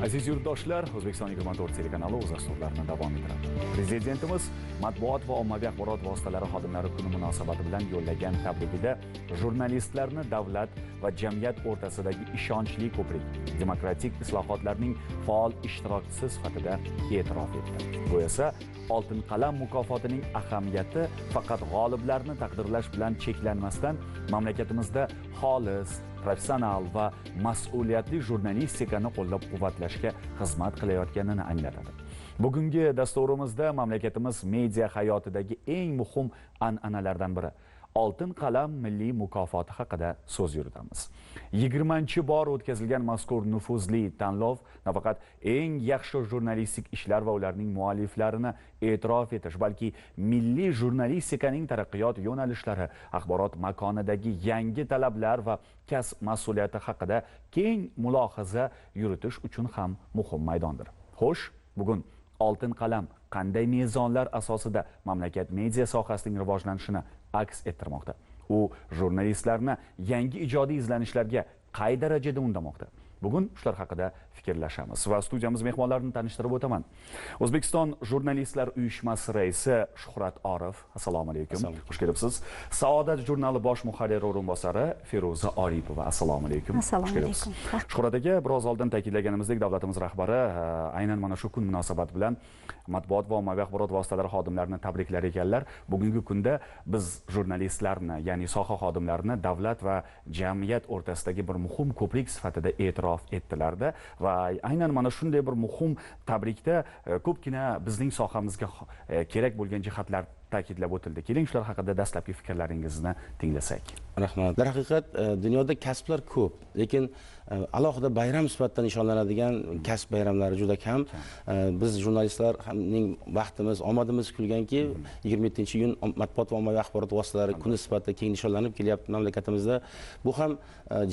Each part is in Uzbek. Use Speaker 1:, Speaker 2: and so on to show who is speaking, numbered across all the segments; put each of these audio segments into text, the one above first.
Speaker 1: Aziz yurtdoshlar, O'zbekiston 24 telekanali o'z dasturlarini davom ettiradi. Prezidentimiz matbuot va ommaviy axborot vositalari xodimlari kuni munosabati bilan yo'llagan tabrigida jurnalistlarni davlat va jamiyat o'rtasidagi ishonchli ko'prik, demokratik islohotlarning faol ishtirokchisi sifatida e'tirof etdi. Bu esa Oltin qalam mukofotining ahamiyati faqat g'oliblarni taqdirlash bilan cheklanmasdan, mamlakatimizda xolis, professional va mas'uliyatli jurnalistikani qo'llab-quvvatlashga xizmat qilayotganini anglatadi. Bugungi dasturimizda mamlakatimiz media hayotidagi eng muhim an'analardan biri Oltin qalam milliy mukofoti haqida so'z yuritamiz. 20-bor o'tkazilgan mazkur nufuzli tanlov nafaqat eng yaxshi jurnalistik ishlar va ularning mualliflarini e'tirof etish, balki milliy jurnalistikaning taraqqiyot yo'nalishlari, axborot makonidagi yangi talablar va kasb mas'uliyati haqida keng mulohaza yuritish uchun ham muhim maydondir. Xo'sh, bugun Oltin qalam qanday mezonlar asosida mamlakat media sohasining rivojlanishini aks ettirmoqda? U jurnalistlarni yangi ijodiy izlanishlarga qay darajada undamoqda? Bugun shular haqida fikrlashamiz va studiyamiz mehmonlarini tanishtirib o'taman. O'zbekiston Jurnalistlar uyushmasi raisi Shuhrat Orif, assalomu alaykum. Xush kelibsiz. Saodat jurnali bosh muharriri o'rinbosari Feruza Oripova, assalomu alaykum.
Speaker 2: Assalomu alaykum.
Speaker 1: Shuhrat aka, biroz oldin ta'kidlaganimizdek, davlatimiz rahbari aynan mana shu kun munosabati bilan matbuot va ommaviy axborot vositalari xodimlarini tabriklar ekanlar. Bugungi kunda biz jurnalistlarni, ya'ni soha xodimlarini davlat va jamiyat o'rtasidagi bir muhim ko'prik sifatida e'tirof etdilarda va aynan mana shunday bir muhim tabrikda ko'pgina bizning sohamizga kerak bo'lgan jihatlar ta'kidlab o'tildi. Keling, shular haqida dastlabki fikrlaringizni tinglasak.
Speaker 3: Rahmat. Darhaqiqat dunyoda kasblar ko'p, lekin alohida bayram sifatida nishonlanadigan kasb bayramlari juda kam. Biz jurnalistlarning vaqtimiz, omadimiz kulganki, 27-iyun matbuot va ommaviy axborot vositalari kuni sifatida keng nishonlanib kelyapti mamlakatimizda. Bu ham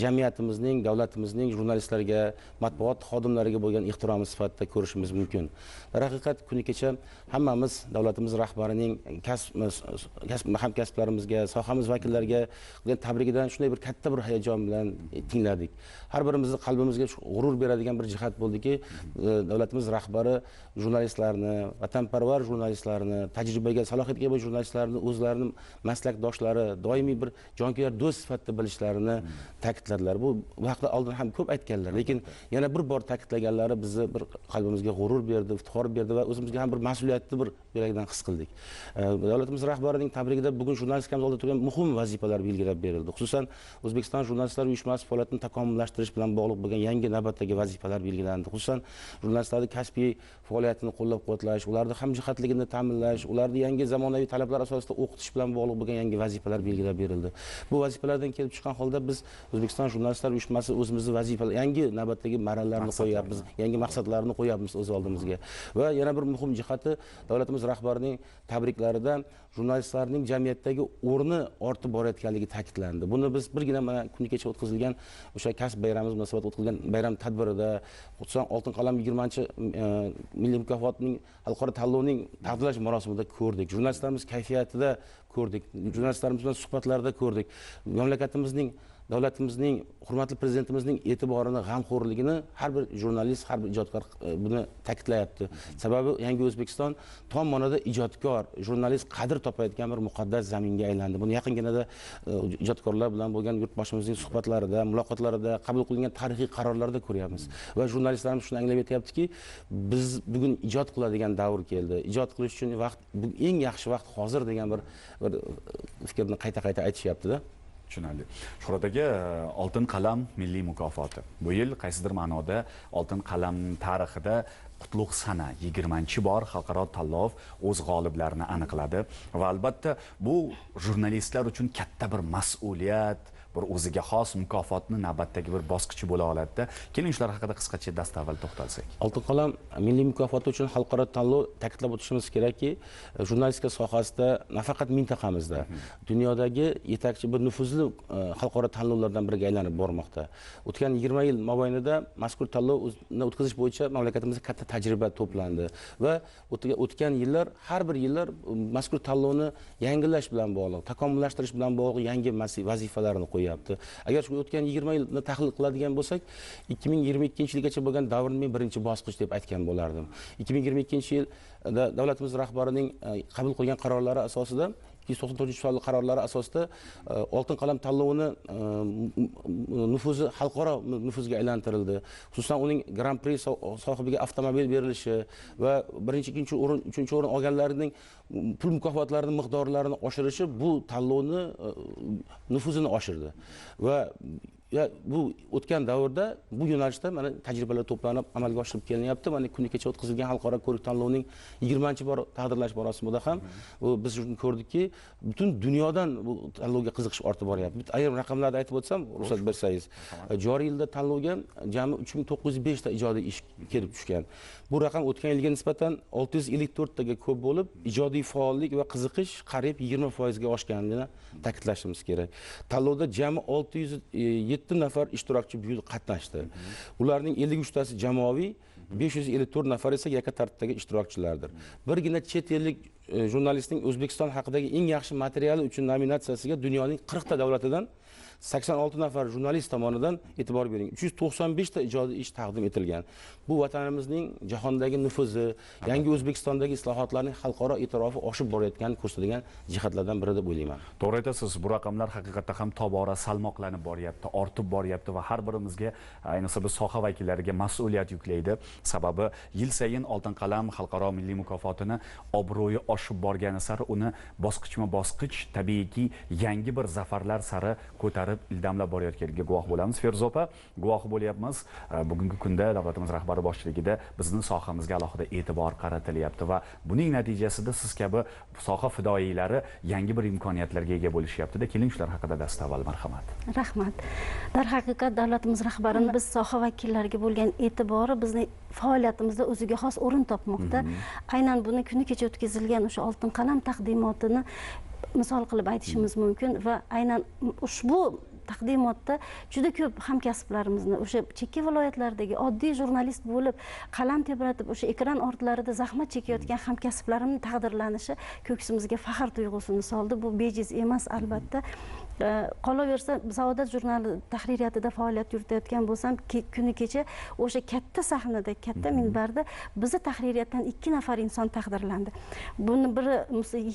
Speaker 3: jamiyatimizning, davlatimizning jurnalistlarga, matbuot xodimlariga bo'lgan ehtiromi sifatida ko'rishimiz mumkin. Darhaqiqat kuni kecha hammamiz davlatimiz rahbarining hamkasblarimizga, sohamiz vakillariga tabrigidan shunday bir katta bir hayajon bilan tingladik. Har birimizni qalbimizga g'urur beradigan bir jihat bo'ldiki, davlatimiz rahbari jurnalistlarni, vatanparvar jurnalistlarni, tajribaga, salohiyatga ega jurnalistlarni o'zlarining maslakdoshlari, doimiy bir jonkuyar do'st sifatida bilishlarini ta'kidladilar. Bu vaqtda oldin ham ko'p aytganlar, lekin yana bir bor ta'kidlaganlari bizni bir qalbimizga g'urur berdi, iftixor berdi va o'zimizga ham bir mas'uliyatni bir yo'lagidan his qildik. Davlatimiz rahbarining tabrigida bugun jurnalistikamiz oldida turgan muhim vazifalar belgilab berildi. Xususan, O'zbekiston Jurnalistlar uyushmasi faoliyatini takomillashtirish bilan bog'liq bo'lgan yangi navbatdagi vazifalar belgilandi. Xususan, jurnalistlarning kasbiy faoliyatini qo'llab-quvvatlash, ularning hamjihatligini ta'minlash, ularni yangi zamonaviy talablar asosida o'qitish bilan bog'liq bo'lgan yangi vazifalar belgilab berildi. Bu vazifalardan kelib chiqqan holda biz O'zbekiston Jurnalistlar uyushmasi o'zimizning vazifalar, yangi navbatdagi marralarni qo'yapmiz, yangi maqsadlarni qo'yapmiz o'z oldimizga. Va yana bir muhim jihati, davlatimiz rahbarining tabriklarida jurnalistlarning jamiyatdagi o'rni ortib borayotganligi ta'kidlandi. Buni biz birgina mana kuni kecha o'tkazilgan o'sha kasb bayrami munosabati o'tkazilgan bayram tadbirida, xususan Oltin qalam 20-milliy mukofotining xalqaro tanlovining taqdirlash marosimida ko'rdik. Jurnalistlarimiz kayfiyatida ko'rdik. Jurnalistlarimiz bilan suhbatlarda ko'rdik. Mamlakatimizning, davlatimizning, hurmatli prezidentimizning e'tiborini, g'amxo'rligini har bir jurnalist, har bir ijodkor buni ta'kidlayapti. Sababi yangi O'zbekiston tom ma'noda ijodkor, jurnalist qadr topayotgan bir muqaddas zaminga aylandi. Buni yaqinginada ijodkorlar bilan bo'lgan yurtboshimizning suhbatlarida, muloqotlarida, qabul qilingan tarixiy qarorlarda ko'ryapmiz. Va jurnalistlarimiz shuni anglab yetyaptiki, biz bugun ijod qiladigan davr keldi. Ijod qilish uchun vaqt, eng yaxshi vaqt hozir degan bir fikrni qayta-qayta aytishyapti-da.
Speaker 1: Tushunarli. Shuhrat aka, Oltin qalam milliy mukofoti. Bu yil qaysidir ma'noda Oltin qalam tarixida qutlug' sana 20-bor xalqaro tanlov o'z g'oliblarini aniqladi va albatta bu jurnalistlar uchun katta bir mas'uliyat, bir o'ziga xos mukofotni navbatdagi bir bosqichi bo'la oladi-da. Keling, shular haqida qisqacha dastavval to'xtalsak.
Speaker 3: Oltin qalam milliy mukofoti uchun xalqaro tanlov, ta'kidlab o'tishimiz kerakki, jurnalistika sohasida nafaqat mintaqamizda, dunyodagi yetakchi bir nufuzli xalqaro tanlovlardan biriga aylanib bormoqda. O'tgan 20 yil mobaynida mazkur tanlovni o'tkazish bo'yicha mamlakatimizda katta tajriba to'plandi va o'tgan yillar, har bir yillar mazkur tanlovni yangilash bilan bog'liq, takomillashtirish bilan bog'liq yangi vazifalarni qo'ydi. bo'lyapti. Agar shu o'tgan 20 yilni tahlil qiladigan bo'lsak, 2022-yilgacha bo'lgan davrni men birinchi bosqich deb aytgan bo'lardim. 2022-yil davlatimiz rahbarining qabul qilgan qarorlari asosida 294-sonli qarorlari asosida oltin qalam tanlovini nufuzi xalqaro nufuzga aylantirildi. Xususan uning Grand Prix sohibiga avtomobil berilishi va birinchi, ikkinchi o'rin, uchinchi o'rin olganlarning pul mukofotlarining miqdorlarini oshirishi bu tanlovni nufuzini oshirdi. Va bu o'tgan davrda bu yo'nalishda mana tajribalar to'planib amalga oshirib kelinyapti. Mana kuni kecha o'tkazilgan xalqaro ko'rik tanlovining 20-bor taqdirlash marosimida ham biz shuni ko'rdikki, butun dunyodan bu tanlovga qiziqish ortib boryapti. Ayrim raqamlarni aytib o'tsam, ruxsat bersangiz, joriy yilda tanlovga jami 3905 ta ijodiy ish kelib tushgan. Bu raqam o'tgan yilga nisbatan 654 taga ko'p bo'lib, ijodiy faollik va qiziqish qariyb 20% ga oshganini ta'kidlashimiz kerak. Tanlovda jami 607 nafar ishtirokchi bu yil qatnashdi. Ularning 53 tasi jamoaviy, 554 nafar esa yakka tartibdagi ishtirokchilardir. Birgina chet ellik jurnalistning O'zbekiston haqidagi eng yaxshi materiali uchun nominatsiyasiga dunyoning 40 ta davlatidan 86 nafar jurnalist tomonidan e'tibor bering. 395 ta ijodiy ish taqdim etilgan. Bu vatanimizning jahondagi nufuzi, yangi O'zbekistondagi islohotlarning xalqaro e'tirofi oshib borayotganini ko'rsatadigan jihatlardan biri deb o'ylayman.
Speaker 1: To'g'ri aytasiz, bu raqamlar haqiqatda ham tobora salmoqlanib boryapti, ortib boryapti va har birimizga, ayniqsa biz soha vakillariga mas'uliyat yuklaydi. Sababi yil sayin Oltin qalam xalqaro milliy mukofotini obro'yi oshib borgani sari uni bosqichma-bosqich tabiiyki yangi bir zafarlar sari ko'tarib ildamlab borayotganiga guvoh bo'lamiz. Feruza opa, guvoh bo'lyapmiz. Bugungi kunda davlatimiz rahbari boshchiligida bizning sohamizga alohida e'tibor qaratilyapti va buning natijasida siz kabi soha fidoyilari yangi bir imkoniyatlarga ega bo'lishyapti-da. Keling shular haqida dastavval marhamat.
Speaker 2: Rahmat. Darhaqiqat davlatimiz rahbarining biz soha vakillariga bo'lgan e'tibori bizning faoliyatimizda o'ziga xos o'rin topmoqda. Aynan buni kuni kecha o'tkazilgan o'sha Oltin qalam taqdimotini misol qilib aytishimiz mumkin va aynan ushbu taqdimotda juda ko'p hamkasblarimizni o'sha chekka viloyatlardagi oddiy jurnalist bo'lib qalam tebratib o'sha ekran ortlarida zahmat chekayotgan hamkasblarimning taqdirlanishi ko'ksimizga faxr tuyg'usini soldi. Bu bejiz emas albatta. Qolaversa, Saodat jurnali tahririyatida faoliyat yuritayotgan bo'lsam, kuni kecha o'sha katta sahnada, katta minbarda bizni tahririyatdan 2 nafar inson taqdirlandi. Buni biri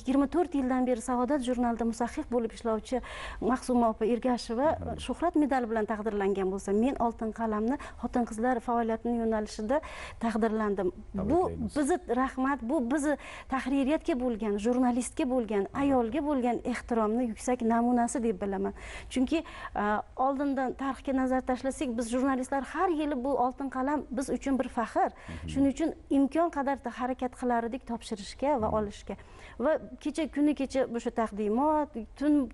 Speaker 2: 24 yildan beri Saodat jurnalida musahhih bo'lib ishlovchi Mahsuma opa Ergasheva shuhrat medali bilan taqdirlangan bo'lsa, men Oltin qalamni xotin-qizlar faoliyatining yo'nalishida taqdirlandim. Bu bizni rahmat, bu bizni tahririyatga bo'lgan, jurnalistga bo'lgan, ayolga bo'lgan ehtiromni yuksak namunasi deb bilaman. Chunki oldindan tarixga nazar tashlasak, biz jurnalistlar har yili bu Oltin qalam biz uchun bir faxr. Shuning uchun imkon qadar harakat qilardik topshirishga va olishga. Va kuni kecha o'sha taqdimot,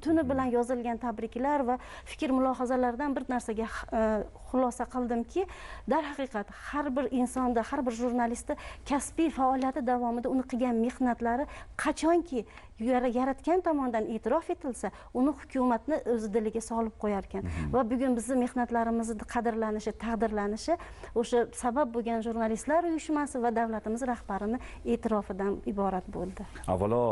Speaker 2: tuni bilan yozilgan tabriklar va fikr mulohazalardan bir narsaga xulosa qildimki, darhaqiqat har bir insonda, har bir jurnalistda kasbiy faoliyati davomida uni qilgan mehnatlari qachonki yaratgan tomonidan e'tirof etilsa, uni hukumatni o'z diliga solib qo'yar ekan. Va bugun bizning mehnatlarimizni qadrlanishi, taqdirlanishi o'sha sabab bo'lgan jurnalistlar uyushmasi va davlatimiz rahbarini e'tirofidan iborat bo'ldi.
Speaker 1: Avvalo,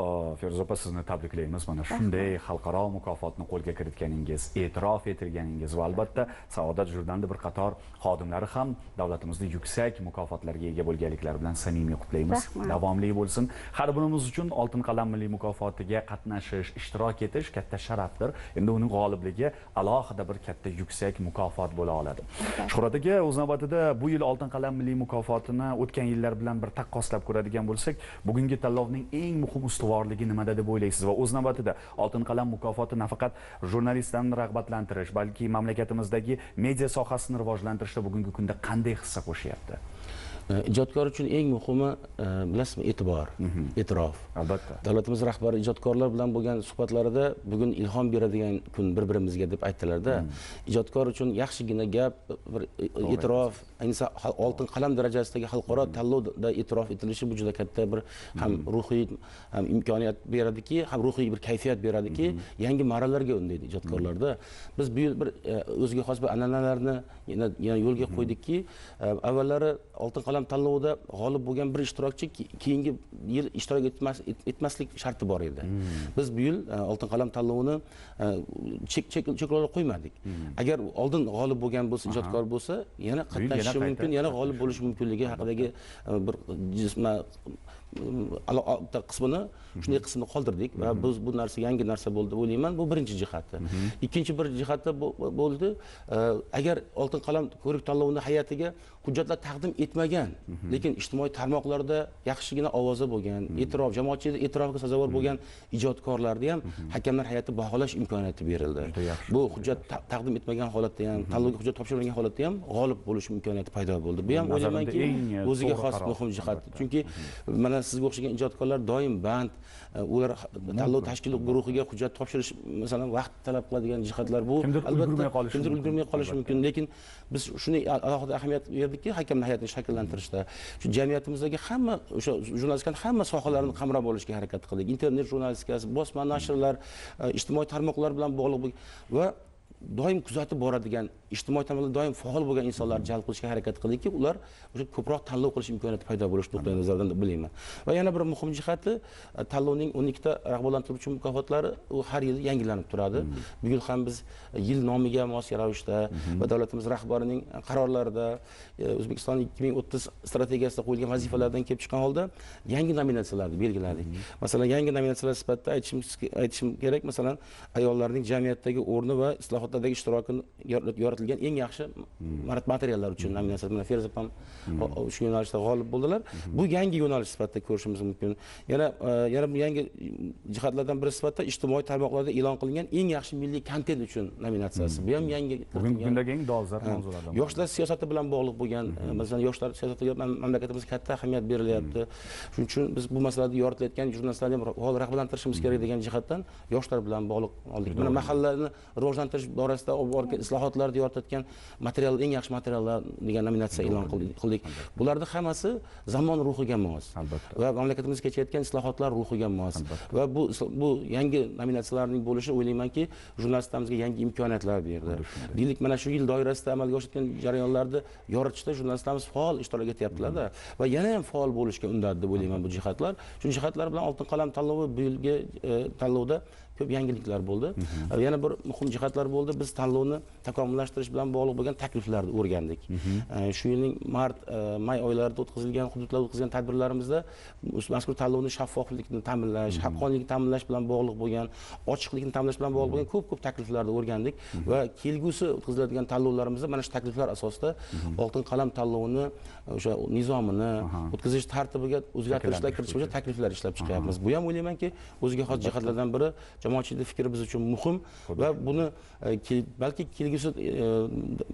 Speaker 1: Feruza opa, sizni tabriklaymiz. Mana shunday xalqaro mukofotni qo'lga kiritganingiz, e'tirof etilganingiz va albatta Saodat jurnalida bir qator xodimlari ham davlatimizda yuksak mukofotlarga ega bo'lganliklari bilan samimiy qutlaymiz. Davomli bo'lsin. Har birimiz uchun Oltin qalam milliy mukofotiga qatnashish, ishtirok etish katta sharafdir. Endi uning g'olibligi alohida bir katta yuksak mukofot bo'la oladi. Shuhrat aka, o'z navbatida bu yil Oltin qalam milliy mukofotini o'tgan yillar bilan bir taqqoslab ko'radigan bo'lsak, bugungi tanlovning eng muhim ustuvorligi nimada deb o'ylaysiz? Va o'z navbatida Oltin qalam mukofoti nafaqat jurnalistlarni rag'batlantirish, balki mamlakatimizdagi media sohasini rivojlantirishda bugungi kunda qanday hissa qo'shyapti?
Speaker 3: Ijodkor uchun eng muhimi bilasizmi, e'tibor, e'tirof.
Speaker 1: Albatta.
Speaker 3: Davlatimiz rahbari ijodkorlar bilan bo'lgan suhbatlarida bugun ilhom beradigan kun bir-birimizga deb aytdilar-da. Ijodkor uchun yaxshigina gap, bir e'tirof, ayniqsa Oltin qalam darajasidagi xalqaro tanlovda e'tirof etilishi bu juda katta bir ham ruhiy ham imkoniyat beradiki, ham ruhiy bir kayfiyat beradiki, yangi marralarga undaydi ijodkorlarda. Biz bu yil bir o'ziga xos bir an'analarni yana yo'lga qo'ydikki, avvallari Oltin qalam qalam tanlovida g'olib bo'lgan bir ishtirokchi keyingi yil ishtirok etmaslik sharti bor edi. Biz bu yil oltin qalam tanlovini cheklovlar qo'ymadik. Agar oldin g'olib bo'lgan bo'lsa, ijodkor bo'lsa, yana qatnashishi mumkin, yana g'olib bo'lishi mumkinligi haqidagi bir qismini, shunday qismini qoldirdik va biz bu narsa yangi narsa bo'ldi deb o'ylayman. Bu birinchi jihati. Ikkinchi bir jihati bo'ldi, agar oltin qalam ko'rik tanlovini hay'atiga hujjatlar taqdim etmagan, lekin ijtimoiy tarmoqlarda yaxshigina ovozi bo'lgan, e'tirof, jamoatchilik e'tirofiga sazovor bo'lgan ijodkorlarni ham hakamlar hay'ati baholash imkoniyati berildi. Bu hujjat taqdim etmagan holatda ham, tanlovga hujjat topshirmagan holatda ham g'olib bo'lish imkoniyati paydo bo'ldi. Bu ham o'ylaymanki, o'ziga xos muhim jihat. Chunki mana sizga o'xshagan ijodkorlar doim band, ular tanlov tashkil guruhiga hujjat topshirish masalan vaqt talab qiladigan jihatlar bu albatta kimdir ulgurmay qolishi mumkin, lekin biz shuni alohida ahamiyat berdikki, hakamlar hay'atini shakllantirishda shu jamiyatimizdagi hamma o'sha jurnalistikaning hamma sohalarini qamrab olishga harakat qildik. Internet jurnalistikasi, bosma nashrlar, ijtimoiy tarmoqlar bilan bog'liq va doim kuzatib boradigan, ijtimoiy tarmoqlarda doim faol bo'lgan insonlarni jalb qilishga harakat qildikki, ular o'sha ko'proq tanlov qilish imkoniyati paydo bo'lishi nuqtai nazaridan deb bilayman. Va yana bir muhim jihati, tanlovning 12 ta rag'batlantiruvchi mukofotlari u har yili yangilanib turadi. Bu yil ham biz yil nomiga mos ravishda va davlatimiz rahbarining qarorlarida O'zbekiston 2030 strategiyasida qo'yilgan vazifalardan kelib chiqqan holda yangi nominatsiyalarni belgiladik. Masalan, yangi nominatsiyalar sifatida aytishim kerak, masalan, ayollarning jamiyatdagi o'rni va islohotlardagi ishtirokini yoritilgan eng yaxshi materiallar uchun nominatsiya bilan Feruza ham shu yo'nalishda g'olib bo'ldilar. Bu yangi yo'nalish sifatida ko'rishimiz mumkin. Yana bu yangi jihatlardan biri sifatida ijtimoiy tarmoqlarda e'lon qilingan eng yaxshi milliy kontent uchun nominatsiyasi. Bu ham yangi
Speaker 1: bugungi kundagi eng dolzarb mavzulardan.
Speaker 3: Yoshlar siyosati bilan bog'liq bo'lgan, masalan, yoshlar siyosatiga mamlakatimizda katta ahamiyat berilyapti. Shuning uchun biz bu masalada yoritilayotgan jurnalistlarni ham rag'batlantirishimiz kerak degan jihatdan yoshlar bilan bog'liq oldik. Mana mahallalarni rivojlantirish borasida islohotlarni yoritayotgan material, eng yaxshi materiallar degan nominatsiya e'lon qildik. Bularning hammasi zamon ruhiga mos va mamlakatimizga kechayotgan islohotlar ruhiga mos. Va bu yangi nominatsiyalarning bo'lishi o'ylaymanki, jurnalistlarimizga yangi imkoniyatlar berdi. Deylik, mana shu yil doirasida amalga oshayotgan jarayonlarni yoritishda jurnalistlarimiz faol ishtirok etyaptilar-da va yana ham faol bo'lishga undadi deb o'ylayman bu jihatlar. Shu jihatlar bilan oltin qalam tanlovi bu yilgi tanlovda ko'p yangiliklar bo'ldi. Yana bir muhim jihatlar bo'ldi. Biz tanlovni takomillashtirish bilan bog'liq bo'lgan takliflarni o'rgandik. Shu yilning may oylarida o'tkazilgan, hududlarda o'tkazilgan tadbirlarimizda mazkur tanlovni shaffoflikni ta'minlash, haqqoniylikni ta'minlash bilan bog'liq bo'lgan, ochiqlikni ta'minlash bilan bog'liq bo'lgan ko'p takliflarni o'rgandik va kelgusi o'tkaziladigan tanlovlarimizda mana shu takliflar asosida oltin qalam tanlovini o'sha nizomini, o'tkazish tartibiga o'zgartirishlar kiritish bo'yicha takliflar ishlab chiqyapmiz. Bu ham o'ylaymanki, o'ziga xos jihatlardan biri. Jamoatchilik fikri biz uchun muhim va buni balki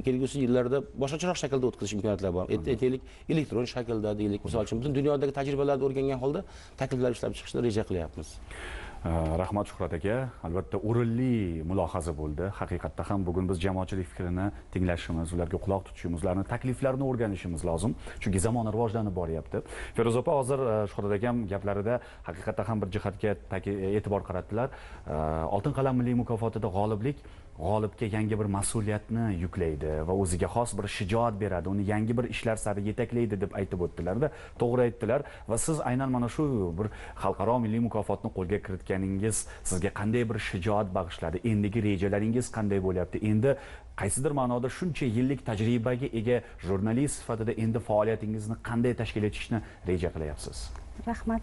Speaker 3: kelgusi yillarda boshqacharoq shaklda o'tkazish imkoniyatlari bor. Aytaylik, elektron shaklda deylik, misol uchun butun dunyodagi tajribalarni o'rgangan holda takliflar ishlab chiqishni reja qilyapmiz.
Speaker 1: Rahmat Shuhrat aka, albatta o'rinli mulohaza bo'ldi. Haqiqatda ham bugun biz jamoatchilik fikrini tinglashimiz, ularga quloq tutishimiz, ularning takliflarini o'rganishimiz lozim. Chunki zamon rivojlanib boryapti. Feruza opa hozir Shuhrat akam gaplarida haqiqatda ham bir jihatga e'tibor qaratdilar. Oltin qalam milliy mukofotida g'olibga yangi bir mas'uliyatni yuklaydi va o'ziga xos bir shijoat beradi, uni yangi bir ishlar sari yetaklaydi deb aytib o'tdilar-da. To'g'ri aytdilar va siz aynan mana shu bir xalqaro milliy mukofotni qo'lga kiritganingiz sizga qanday bir shijoat bag'ishladi? Endigi rejalaringiz qanday bo'lyapti? Endi qaysidir ma'noda shuncha yillik tajribaga ega jurnalist sifatida endi faoliyatingizni qanday tashkil etishni reja qilyapsiz?
Speaker 2: Rahmat.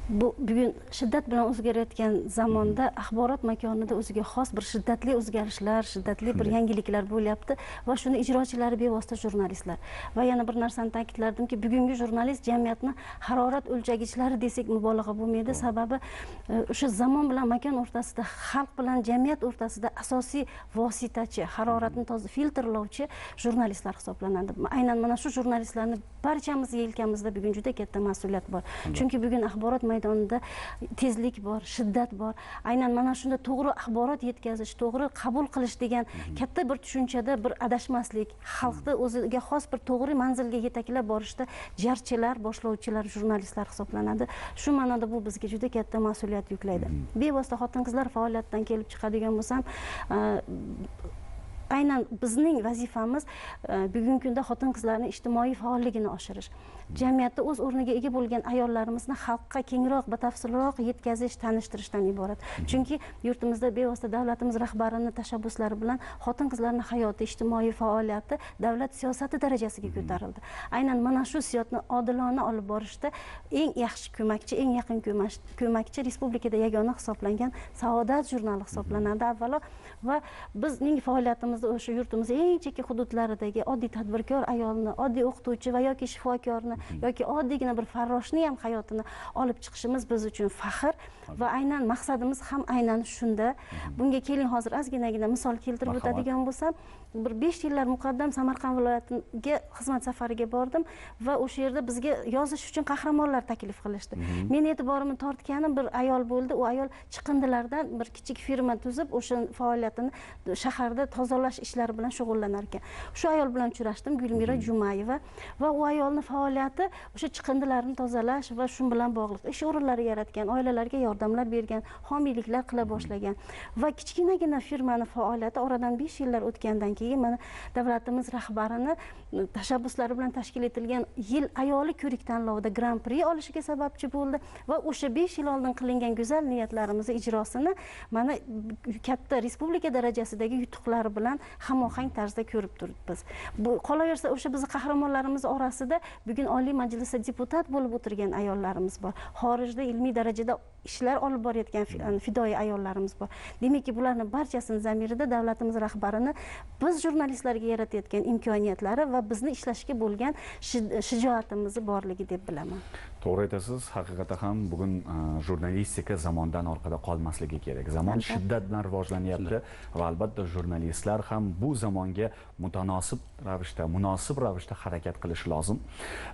Speaker 2: Bugun shiddat bilan o'zgarayotgan zamonda axborot makonida o'ziga xos bir shiddatli o'zgarishlar, shiddatli bir yangiliklar bo'lyapti va shuni ijrochilari bevosita jurnalistlar. Va yana bir narsani ta'kidlardimki, bugungi jurnalist jamiyatni harorat o'lchagichlari desak mubolag'a bo'lmaydi. Sababi o'sha zamon bilan makon o'rtasida, xalq bilan jamiyat o'rtasida asosiy vositachi, haroratni toza filtrlovchi jurnalistlar hisoblanadi. Aynan mana shu jurnalistlarni barchamiz yelkamizda bugun juda katta mas'uliyat bor. Chunki bugun axborot maydonida tezlik bor, shiddat bor. Aynan mana shunda to'g'ri axborot yetkazish, to'g'ri qabul qilish degan katta bir tushunchada bir adashmaslik, xalqni o'ziga xos bir to'g'ri manzilga yetaklab borishda jarchilar, boshlovchilar, jurnalistlar hisoblanadi. Shu ma'noda bu bizga juda katta mas'uliyat yuklaydi. Bevosita xotin-qizlar faoliyatidan kelib chiqadigan bo'lsam, aynan bizning vazifamiz bugungi kunda xotin-qizlarning ijtimoiy faolligini oshirish. Jamiyatda o'z o'rniga ega bo'lgan ayollarimizni xalqqa kengroq, batafsilroq yetkazish, tanishtirishdan iborat. Chunki yurtimizda bevosita davlatimiz rahbarining tashabbuslari bilan xotin-qizlarning hayoti, ijtimoiy faoliyati davlat siyosati darajasiga ko'tarildi. Aynan mana shu siyosatni odilona olib borishda eng yaxshi ko'makchi, eng yaqin ko'makchi respublikada yagona hisoblangan Saodat jurnali hisoblanadi avvalo va bizning faoliyatimizda o'sha yurtimizning eng chekka hududlaridagi oddiy tadbirkor ayolni, oddiy o'qituvchi va yoki shifokorni yoki oddiygina bir farroshni ham hayotini olib chiqishimiz biz uchun faxr va aynan maqsadimiz ham aynan shunda. Bunga keling hozir ozginagina misol keltirib o'tadigan bo'lsam, bir 5 yillar muqaddam Samarqand viloyatiga xizmat safariga bordim va o'sha yerda bizga yozish uchun qahramonlar taklif qilishdi. Men e'tiborimni tortganim bir ayol bo'ldi. U ayol chiqindilardan bir kichik firma tuzib, o'sha faoliyatini shaharda tozalash ishlari bilan shug'ullanar ekan. Shu ayol bilan uchrashdim, Gulmira Jumayeva va u ayolning faoliyati o'sha chiqindilarni tozalash va shu bilan bog'liq ish o'rinlari yaratgan, oilalarga yordamlar bergan, homiyliklar qila boshlagan va kichkinagina firmaning faoliyati oradan 5 yillar o'tgandan keyin mana davlatimiz rahbarini tashabbuslari bilan tashkil etilgan yil ayoli ko'rik tanlovida Grand Prix olishiga sababchi bo'ldi va o'sha 5 yil oldin qilingan go'zal niyatlarimizni ijrosini mana katta respublika darajasidagi yutuqlari bilan hamohang tarzda ko'rib turibmiz. Bu qolaversa o'sha bizning qahramonlarimiz orasida bugun Oliy Majlisda deputat bo'lib o'tirgan ayollarimiz bor. Xorijda ilmiy darajada ishlar olib borayotgan fidoyi ayollarimiz bor. Demakki, bularning barchasining zamirida davlatimiz rahbarini biz jurnalistlarga yaratayotgan imkoniyatlari va bizni ishlashga bo'lgan shijoatimiz borligi deb bilaman.
Speaker 1: To'g'ri aytasiz, haqiqatan ham bugun jurnalistika zamondan orqada qolmasligi kerak. Zamon shiddat bilan rivojlanyapti va albatta jurnalistlar ham bu zamonga munosib ravishda harakat qilish lozim.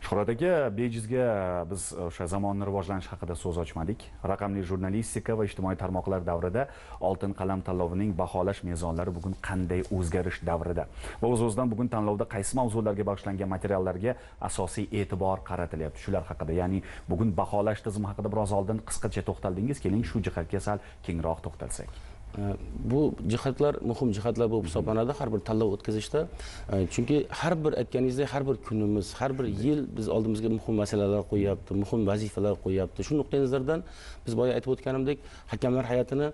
Speaker 1: Shuhrat aka, bejizga biz o'sha zamonning rivojlanishi haqida so'z ochmadik. Raqamli jurnalistika va ijtimoiy tarmoqlar davrida Oltin qalam tanlovining baholash mezonlari bugun qanday o'zgarish davrida va o'z-o'zidan bugun tanlovda qaysi mavzularga bag'ishlangan materiallarga asosiy e'tibor qaratilyapti? Shular haqida, ya'ni bugun baholash tizimi haqida biroz oldin qisqacha to'xtaldingiz. Keling shu jihatga sal kengroq to'xtalsak.
Speaker 3: Bu jihatlar muhim jihatlar bo'lib hisoblanadi har bir tanlov o'tkazishda. Chunki har bir aytganingizdek, har bir kunimiz, har bir yil biz oldimizga muhim masalalar qo'yapti, muhim vazifalar qo'yapti. Shu nuqtai nazardan biz boya aytib o'tganimdek, hakamlar hayotini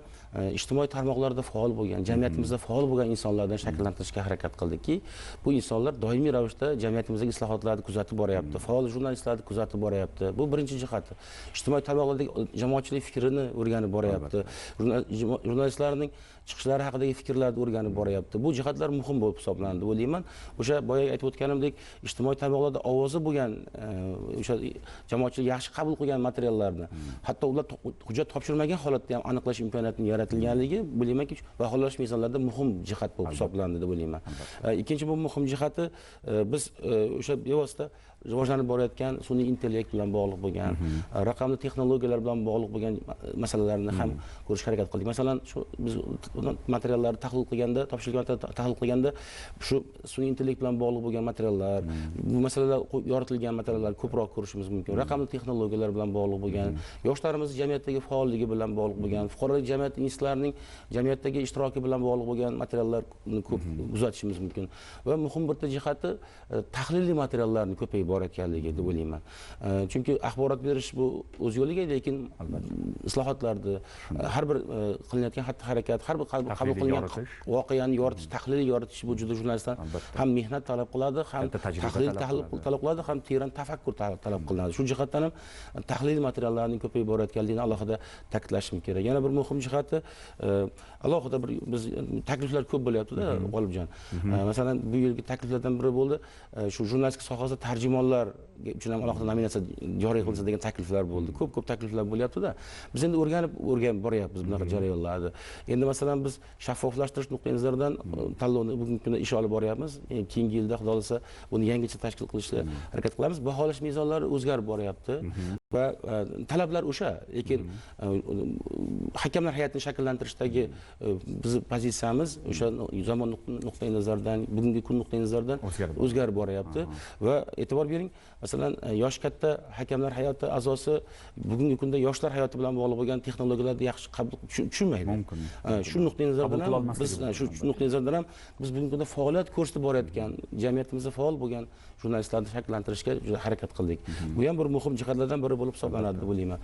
Speaker 3: ijtimoiy tarmoqlarda faol bo'lgan, jamiyatimizda faol bo'lgan insonlardan shakllantirishga harakat qildikki, bu insonlar doimiy ravishda jamiyatimizdagi islohotlarni kuzatib boryapti, faol jurnalistlarni kuzatib boryapti. Bu birinchi jihati. Ijtimoiy tarmoqlardagi jamoatchilik fikrini o'rganib boryapti. Jurnalistlarning chiqishlari haqidagi fikrlarni o'rganib boryapti. Bu jihatlar muhim bo'lib hisoblanadi, o'ylayman. O'sha boya aytib o'tganimdek, ijtimoiy tarmoqlarda ovozi bo'lgan, o'sha jamoatchilik yaxshi qabul qilgan materiallarni, hatto ular hujjat topshirmagan holatda ham aniqlash imkoniyatining yaratilganligi, bo'laymanki, baholash mezonlarida muhim jihat bo'lib hisoblanadi deb o'ylayman. Ikkinchi bu muhim jihati, biz o'sha bevosita rivojlanib borayotgan sun'iy intellekt bilan bog'liq bo'lgan, raqamli texnologiyalar bilan bog'liq bo'lgan masalalarni ham ko'rishga harakat qildik. Masalan, shu biz materiallarni tahlil qilganda, topshirilgan tahlil qilganda shu sun'iy intellekt bilan bog'liq bo'lgan materiallar, bu masalalar yoritilgan materiallar ko'proq ko'rishimiz mumkin. Raqamli texnologiyalar bilan bog'liq bo'lgan, yoshlarimiz jamiyatdagi faolligi bilan bog'liq bo'lgan, fuqarolik jamiyat institutlarining jamiyatdagi ishtiroki bilan bog'liq bo'lgan materiallarni ko'p kuzatishimiz mumkin. Va muhim bir jihati tahliliy materiallarni ko'payib borayotganligi deb o'ylayman. Chunki axborot berish bu o'z yo'liga, lekin islohotlarni har bir qilinayotgan xatti-harakat, har bir qabul qilingan voqeani yoritish, tahliliy yoritish bu juda jurnalistlar ham mehnat talab qiladi, ham tahlil talab qiladi, ham teran tafakkur talab qilinadi. Shu jihatdan ham tahliliy materiallarning ko'payib borayotganligini alohida ta'kidlashim kerak. Yana bir muhim jihati, alohida bir biz takliflar ko'p bo'lyapti-da, G'olibjon. Masalan, bu yilgi takliflardan biri bo'ldi, shu jurnalistika sohasida tarjimonlar uchun ham alohida nominatsiya joriy qilinsa degan takliflar bo'ldi. Ko'p takliflar bo'lyapti-da. Biz endi o'rganib boryapmiz bunaqa jarayonlarni. Endi masalan biz shaffoflashtirish nuqtai nazaridan tanlovni bugungi kunda ish olib boryapmiz. Keyingi yilda xudo xolasa buni yangicha tashkil qilishga harakat qilamiz. Baholash mezonlari o'zgarib boryapti. va talablar o'sha, lekin hakamlar hay'atini shakllantirishdagi bizning pozitsiyamiz o'sha zamon nuqtai nazaridan, bugungi kun nuqtai nazaridan o'zgarib boryapti va e'tibor bering, masalan, yosh katta hakamlar hay'ati a'zosi bugungi kunda yoshlar hayoti bilan bog'liq bo'lgan texnologiyalarni yaxshi qabul tushunmaydi.
Speaker 1: Mumkin.
Speaker 3: Shu nuqtai nazardan ham biz bugungi kunda faoliyat ko'rsatib borayotgan, jamiyatimizda faol bo'lgan jurnalistlarni shakllantirishga juda harakat qildik. Bu ham bir muhim jihatlardan biri bo'lib hisoblanadi deb o'ylayman.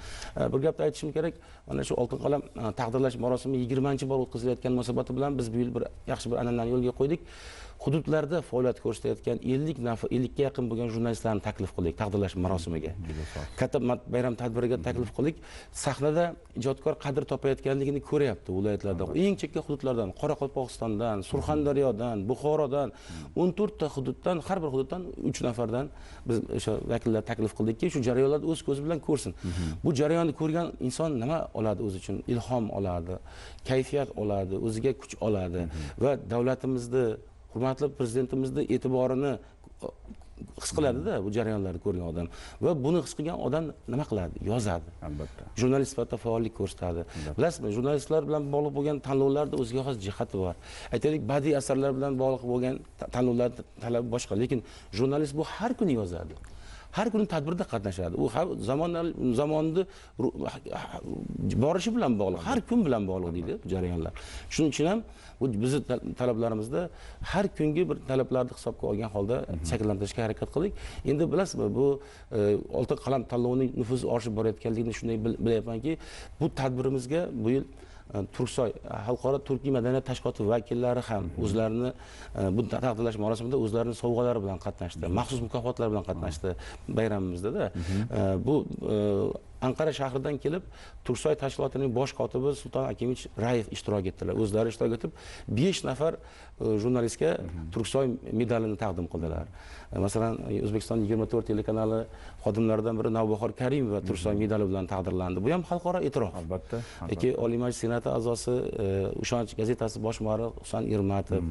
Speaker 3: Bir gapni aytishim kerak, mana shu Oltin qalam taqdirlash marosimi 20-bor o'tkazilayotgan munosabati bilan biz bu yil bir yaxshi bir an'anani yo'lga qo'ydik. Hududlarda faoliyat ko'rsatayotgan 50 ga yaqin bo'lgan jurnalistlarni taklif qildik taqdirlash marosimiga. Katta bayram tadbiriga taklif qildik. Sahnada ijodkor qadr topayotganligini ko'ryapti viloyatlarda. Eng chekka hududlardan, Qoraqalpog'istondan, Surxondaryodan, Buxorodan, 14 ta hududdan, har bir hududdan 3 nafardan biz o'sha vakillar taklif qildikki, shu jarayonlarni o'z ko'zi bilan ko'rsin. Bu jarayonni ko'rgan inson nima oladi o'zi uchun? Ilhom oladi, kayfiyat oladi, o'ziga kuch oladi va davlatimizni, hurmatli prezidentimizni e'tiborini his qiladi-da bu jarayonlarni ko'rgan odam va buni his qilgan odam nima qiladi? Yozadi. Albatta. Jurnalist sifatida faollik ko'rsatadi. Bilasizmi, jurnalistlar bilan bog'liq bo'lgan tanlovlarda o'ziga xos jihati bor. Aytaylik, badiiy asarlar bilan bog'liq bo'lgan tanlovlar talabi boshqa, lekin jurnalist bu har kuni yozadi. Har kuni tadbirda qatnashadi. U zamonni borishi bilan bog'liq, har kun bilan bog'liq deydi jarayonlar. Shuning uchun ham bu bizning talablarimizda har kungi bir talablarni hisobga olgan holda shakllantirishga harakat qildik. Endi bilasizmi, bu Oltin qalam tanlovining nufuzi oshib borayotganligini shunday bilyapmanki, bu tadbirimizga bu yil Turksoy xalqaro turkiy madaniyat tashkiloti vakillari ham o'zlarini bu taqdirlash marosimida o'zlarining sovg'alari bilan qatnashdi, maxsus mukofotlar bilan qatnashdi bayramimizda-da. Bu Anqara shahridan kelib Turksoy tashkilotining bosh kotibi Sulton Akimich Rayev ishtirok etdilar. O'zlari ishtirok etib 5 nafar jurnalistga Turksoy medalini taqdim qildilar. Masalan, O'zbekiston 24 telekanali xodimlaridan biri Navbahor Karimova Turksoy medali bilan taqdirlandi. Bu ham xalqaro e'tirof.
Speaker 1: Albatta.
Speaker 3: Oliy Majlis Senati a'zosi, Ishonch gazetasi bosh muharrir Husan Irmatov,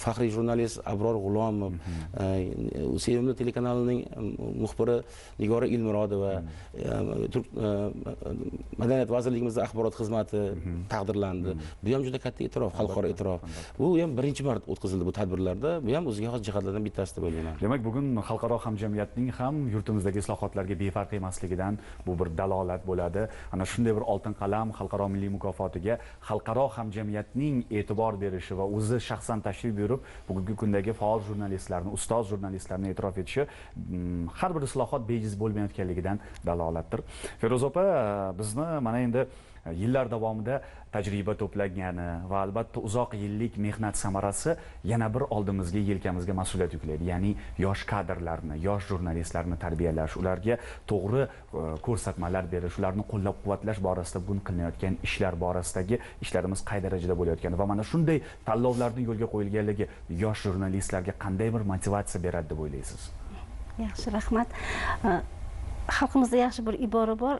Speaker 3: faxriy jurnalist Abror G'ulomov, Sevimli telekanalining muxbiri Nigora Ilmurodova, Madaniyat vazirligimizning axborot xizmati taqdirlandi. Bu ham juda katta e'tirof, xalqaro e'tirof. Bu ham birinchi marta o'tkazildi bu tadbirlarda. Bu ham o'ziga xos jihatlardan bittasi deb o'ylayman.
Speaker 1: Demak, bugun xalqaro hamjamiyatning ham yurtimizdagi islohotlarga befarq emasligidan bu bir dalolat bo'ladi. Ana shunday bir Oltin qalam xalqaro milliy mukofotiga xalqaro hamjamiyatning e'tibor berishi va o'zi shaxsan tashrif buyurib, bugungi kundagi faol jurnalistlarni, ustoz jurnalistlarni e'tirof etishi har bir islohot bejiz bo'lmayotganligidan dalolatdir. Feroz opa, bizni mana endi yillar davomida tajriba to'plagani va albatta uzoq yillik mehnat samarasi yana bir oldimizga, yelkamizga mas'uliyat yuklaydi. Ya'ni yosh kadrlarni, yosh jurnalistlarni tarbiyalash, ularga to'g'ri ko'rsatmalar berish, ularni qo'llab-quvvatlash borasida bugun qilinayotgan ishlar borasidagi ishlarimiz qay darajada bo'layotgani va mana shunday tanlovlarning yo'lga qo'yilganligi yosh jurnalistlarga qanday bir motivatsiya beradi deb o'ylaysiz?
Speaker 2: Yaxshi, rahmat. Xalqimizda yaxshi bir ibora bor,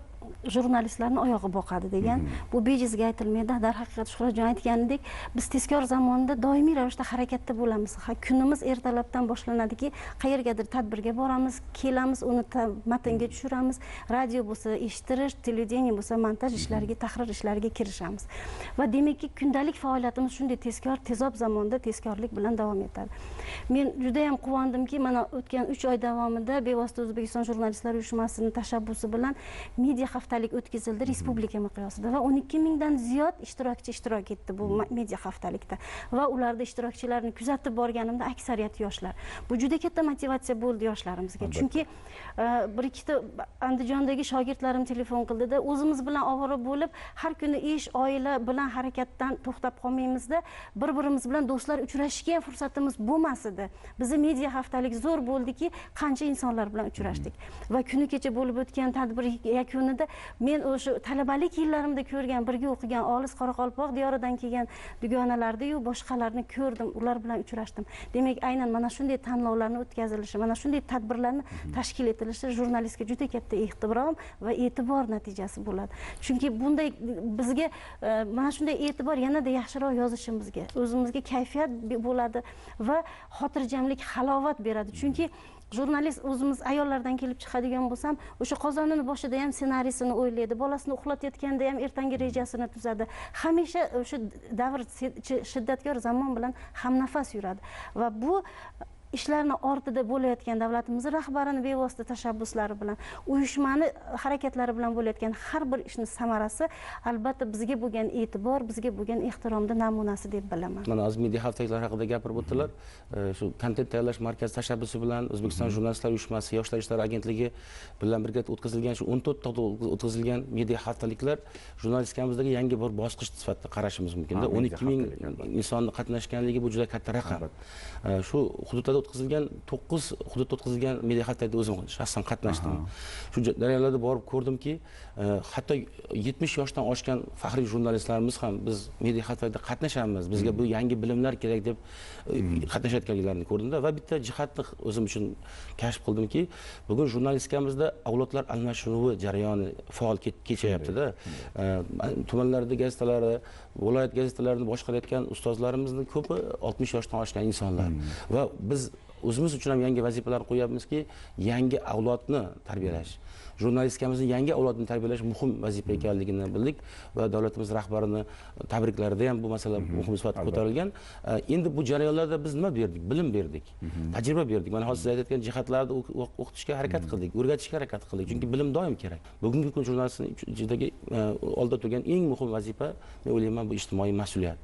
Speaker 2: jurnalistlarni oyog'i boqadi degan. Bu bejizga aytilmaydi. Darhaqiqat Shuhratjon aytganidek, biz tezkor zamonda doimiy ravishda harakatda bo'lamiz. Kunimiz ertalabdan boshlanadiki, qayergadir tadbirga boramiz, kelamiz, uni matnga tushiramiz, radio bo'lsa eshittirish, televideniye bo'lsa montaj ishlariga, tahrir ishlariga kirishamiz. Va demakki, kundalik faoliyatimiz shunday tezkor, tezob zamonda tezkorlik bilan davom etadi. Men juda ham quvondimki, mana o'tgan 3 oy davomida bevosita O'zbekiston jurnalistlar uyushmasining tashabbusi bilan media haftalik o'tkazildi respublika miqyosida va 12 mingdan ziyod ishtirokchi ishtirok etdi bu media haftalikda va ularda ishtirokchilarni kuzatib borganimda aksariyat yoshlar. Bu juda katta motivatsiya bo'ldi yoshlarimizga. Chunki bir ikkita Andijondagi shogirdlarim telefon qildida, o'zimiz bilan ovora bo'lib, har kuni ish, oila bilan harakatdan to'xtab qolmaymizda, bir-birimiz bilan do'stlar uchrashishga ham fursatimiz bo'lmas edi. Bizi media haftalik zo'r bo'ldiki, qancha insonlar bilan uchrashdik va kuni kecha bo'lib o'tgan tadbir yakunida men o'sha talabalik yillarimda ko'rgan, birga o'qigan olis Qoraqalpoq diyoridan kelgan dugonalarni-yu boshqalarni ko'rdim, ular bilan uchrashdim. Demak, aynan mana shunday tanlovlarni o'tkazilishi, mana shunday tadbirlarni tashkil etilishi jurnalistga juda katta ehtirom va e'tibor natijasi bo'ladi. Chunki bunday bizga mana shunday e'tibor yanada yaxshiroq yozishimizga, o'zimizga kayfiyat bo'ladi va xotirjamlik, halovat beradi. Chunki jurnalist o'zimiz ayollardan kelib chiqadigan bo'lsam, o'sha qozonini boshida ham ssenariysini o'ylaydi, bolasini uxlatayotganda ham ertangi rejasini tuzadi. Hamisha o'sha davr shiddatkor zamon bilan hamnafas yuradi va bu ishlarni ortida bo'layotgan davlatimiz rahbarining bevosita tashabbuslari bilan, uyushmani harakatlari bilan bo'layotgan har bir ishning samarasi albatta bizga bo'lgan e'tibor, bizga bo'lgan ehtiromda namunasi deb bilaman.
Speaker 3: Mana hozir media haftaliklar haqida gapirib o'tdilar. Shu kontent tayyorlash markazi tashabbusi bilan O'zbekiston Jurnalistlar uyushmasi, Yoshlar ishlari agentligi bilan birga o'tkazilgan shu 14 ta o'tkazilgan media haftaliklar jurnalistikamizdagi yangi bir bosqich sifatida qarashimiz mumkin-da. 12 ming insonni qatnashganligi bu juda katta raqam. Shu hududlarda o'tkazilgan 9 hududda o'tkazilgan media haftalikda o'zim shaxsan qatnashdim. Shu jarayonlarda borib ko'rdimki, hatto 70 yoshdan oshgan faxriy jurnalistlarimiz ham biz media haftalikda qatnashamiz, bizga bu yangi bilimlar kerak deb qatnashayotganliklarini ko'rdimda va bitta jihatni o'zim uchun kashf qildimki, bugun jurnalistikamizda avlodlar almashinuvi jarayoni faol kechayapti-da. Tumanlarda gazetalari, viloyat gazetalarini boshqarayotgan ustozlarimizning ko'pi 60 yoshdan oshgan insonlar va biz o'zimiz uchun ham yangi vazifalar qo'yapmizki, yangi avlodni tarbiyalash. Jurnalistikamizni yangi avlodni tarbiyalash muhim vazifa ekanligini bildik va davlatimiz rahbarini tabriklarida ham bu masala muhim sifatida ko'tarilgan. Endi bu jarayonlarda biz nima berdik? Bilim berdik, tajriba berdik. Mana hozir siz aytayotgan jihatlarni o'qitishga harakat qildik, o'rgatishga harakat qildik. Chunki bilim doim kerak. Bugungi kun jurnalistning ichidagi oldida turgan eng muhim vazifa, men o'ylayman, bu ijtimoiy mas'uliyat.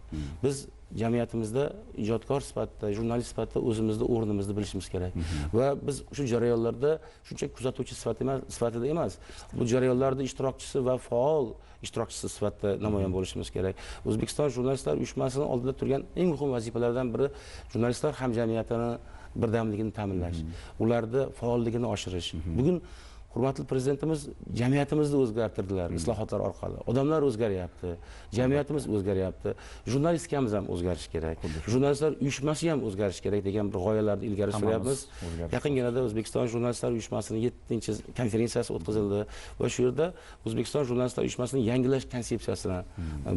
Speaker 3: Biz jamiyatimizda ijodkor sifatida, jurnalist sifatida o'zimizni o'rnimizni bilishimiz kerak. Va biz shu jarayonlarda shunchaki kuzatuvchi sifatida emas, bu jarayonlarda ishtirokchisi va faol ishtirokchisi sifatida namoyon bo'lishimiz kerak. O'zbekiston Jurnalistlar uyushmasining oldida turgan eng muhim vazifalardan biri jurnalistlar hamjamiyatini birdamligini ta'minlash, ularda faolligini oshirish. Bugun hurmatli prezidentimiz jamiyatimizni o'zgartirdilar islohotlar orqali. Odamlar o'zgaryapti, jamiyatimiz o'zgaryapti, jurnalistikamiz ham o'zgarishi kerak. Jurnalistlar uyushmasi ham o'zgarishi kerak degan bir g'oyalarni ilgari suryapmiz. Yaqinginada O'zbekiston Jurnalistlar uyushmasining 7-konferensiyasi o'tkazildi va shu yerda O'zbekiston Jurnalistlar uyushmasining yangilash konsepsiyasini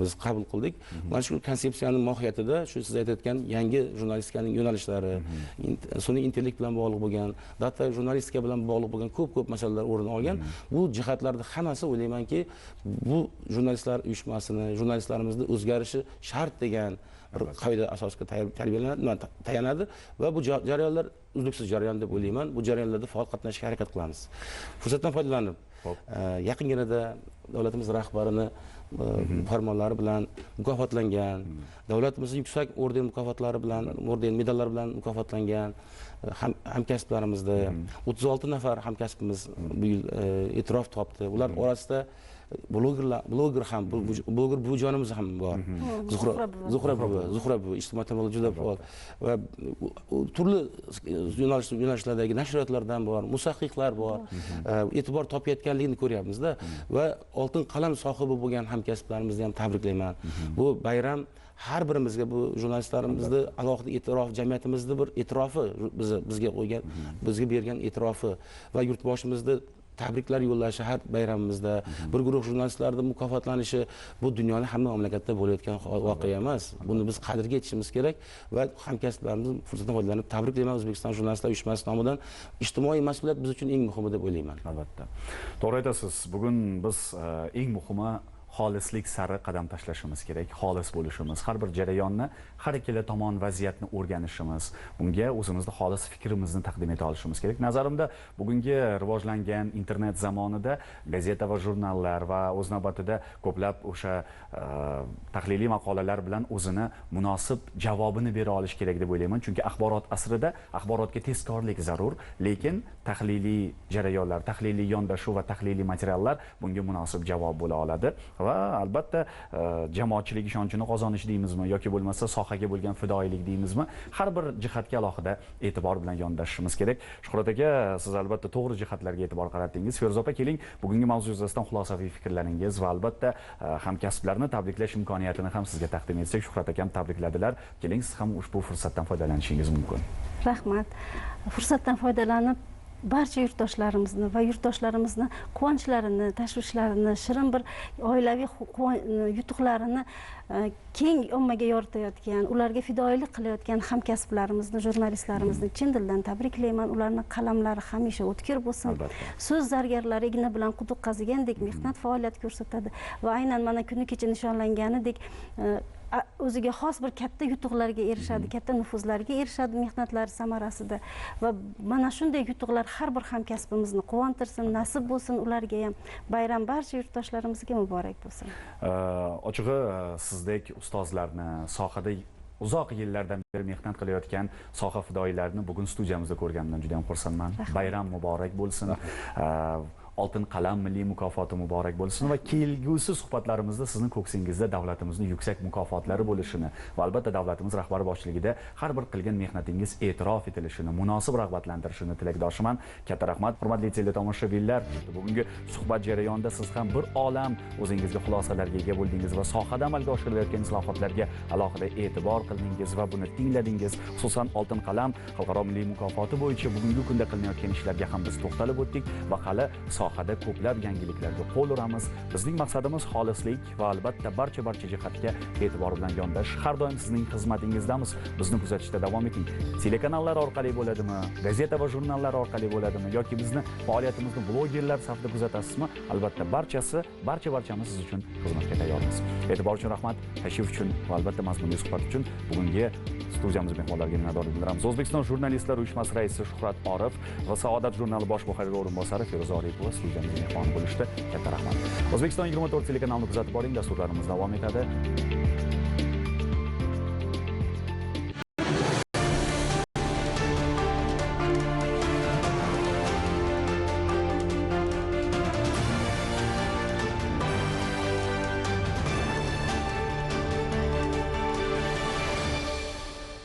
Speaker 3: biz qabul qildik. Mana shu konsepsiyaning mohiyatida shu siz aytayotgan yangi jurnalistikaning yo'nalishlari, sun'iy intellekt bilan bog'liq bo'lgan, data jurnalistika bilan bog'liq bo'lgan ko'p masalalar o'rin olgan. Bu jihatlarda hammasi o'ylaymanki, bu jurnalistlar uyushmasini, jurnalistlarimizni o'zgarishi shart degan bir qoida asosiga tayanadi va bu jarayonlar uzluksiz jarayon deb o'ylayman. Bu jarayonlarda faol qatnashishga harakat qilamiz. Fursatdan foydalanib, yaqinginada davlatimiz rahbarini farmonlari bilan mukofotlangan, davlatimizning yuksak orden mukofotlari bilan, orden medallari bilan mukofotlangan hamkasblarimizda 36 nafar hamkasbimiz bu yil e'tirof topdi. Ular orasida bloger ham, bloger buvijonimiz ham bor. Zuhra buvi ijtimoiy tarmoqlarda juda faol va turli yo'nalishlardagi nashriyotlardan bor, musahhihlar bor, e'tibor topayotganligini ko'ryapmiz-da va oltin qalam sohibi bo'lgan hamkasblarimizni ham tabriklayman. Bu bayram har birimizga, bu jurnalistlarimizni alohida e'tirof, jamiyatimizni bir e'tirofi, bizga qo'ygan, bizga bergan e'tirofi va yurtboshimizni tabriklar yo'llashi har bayramimizda bir guruh jurnalistlarning mukofotlanishi bu dunyoning hamma mamlakatda bo'layotgan voqea emas. Buni biz qadrga yetishimiz kerak va hamkasblarimiz fursatdan foydalanib tabriklayman O'zbekiston Jurnalistlar uyushmasi nomidan. Ijtimoiy mas'uliyat biz uchun eng muhimi deb o'ylayman.
Speaker 1: Albatta. To'g'ri aytasiz. Bugun biz eng muhimi xolislik sari qadam tashlashimiz kerak, xolis bo'lishimiz, har bir jarayonni, har ikkala tomon vaziyatni o'rganishimiz, bunga o'zimizni xolis fikrimizni taqdim eta olishimiz kerak. Nazarimda, bugungi rivojlangan internet zamonida gazeta va jurnallar va o'z navbatida ko'plab o'sha tahliliy maqolalar bilan o'zini munosib javobini bera olish kerak deb o'ylayman. Chunki axborot asrida axborotga tezkorlik zarur, lekin tahliliy jarayonlar, tahliliy yondashuv va tahliliy materiallar bunga munosib javob bo'la oladi. Va albatta jamoatchilik ishonchini qozonish deymizmi yoki bo'lmasa sohaga bo'lgan fidoyilik deymizmi, har bir jihatga alohida e'tibor bilan yondashishimiz kerak. Shuhrat aka, siz albatta to'g'ri jihatlarga e'tibor qaratdingiz. Feruza opa, keling, bugungi mavzu yuzasidan xulosaviy fikrlaringiz va albatta hamkasblarni tabriklash imkoniyatini ham sizga taqdim etsak. Shuhrat akam tabrikladilar. Keling, siz ham ushbu fursatdan foydalanishingiz mumkin.
Speaker 2: Rahmat. Fursatdan foydalanib barcha yurtdoshlarimizni va yurtdoshlarimizni quvonchlarini, tashvishlarini, shirin bir oilaviy yutuqlarini keng ommaga yoritayotgan, ularga fidoyilik qilayotgan hamkasblarimizni, jurnalistlarimizni chin dildan tabriklayman. Ularning qalamlari hamisha o'tkir bo'lsin. So'z zargarlari igna bilan quduq qazigandek mehnat faoliyat ko'rsatadi va aynan mana kuni kecha nishonlanganidek o'ziga xos bir katta yutuqlarga erishadi, katta nufuzlarga erishadi mehnatlari samarasida va mana shunday yutuqlar har bir hamkasbimizni quvontirsin, nasib bo'lsin ularga ham. Bayram barcha yurtdoshlarimizga muborak bo'lsin.
Speaker 1: Ochig'i sizdek ustozlarni, sohada uzoq yillardan beri mehnat qilayotgan soha fidoyilarini bugun studiyamizda ko'rganimdan juda ham xursandman. Bayram muborak bo'lsin. Oltin qalam milliy mukofoti muborak bo'lsin va kelgusi suhbatlarimizda sizning ko'ksingizda davlatimizning yuksak mukofotlari bo'lishini va albatta davlatimiz rahbari boshchiligida har bir qilgan mehnatingiz e'tirof etilishini, munosib rag'batlantirishini tilakdoshiman. Katta rahmat, hurmatli teletomoshabinlar. Bugungi suhbat jarayonida siz ham bir olam o'zingizga xulosalarga ega bo'ldingiz va sohada amalga oshirilayotgan islohotlarga alohida e'tibor qildingiz va buni tingladingiz. Xususan Oltin qalam xalqaro milliy mukofoti bo'yicha bugungi kunda qilinayotgan ishlarga ham biz to'xtalib o'tdik va hali sohada ko'plab yangiliklarga qo'l uramiz. Bizning maqsadimiz xolislik va albatta barcha jihatga e'tibor bilan yondash. Har doim sizning xizmatingizdamiz. Bizni kuzatishda davom eting. Telekanallar orqali bo'ladimi, gazeta va jurnallar orqali bo'ladimi yoki bizni faoliyatimizni blogerlar safida kuzatasizmi? Albatta barchamiz siz uchun xizmatga tayyormiz. E'tibor uchun rahmat, tashrif uchun va albatta mazmunli suhbat uchun bugungi studiyamiz mehmonlariga minnatdorlik bildiramiz. O'zbekiston Jurnalistlar uyushmasi raisi Shuhrat Orif va Saodat jurnali bosh muharriri o'rinbosari Feruza Oripova studiyamizga mehmon bo'lishdi. Katta rahmat. O'zbekiston 24 telekanalini kuzatib boring, dasturlarimiz davom etadi.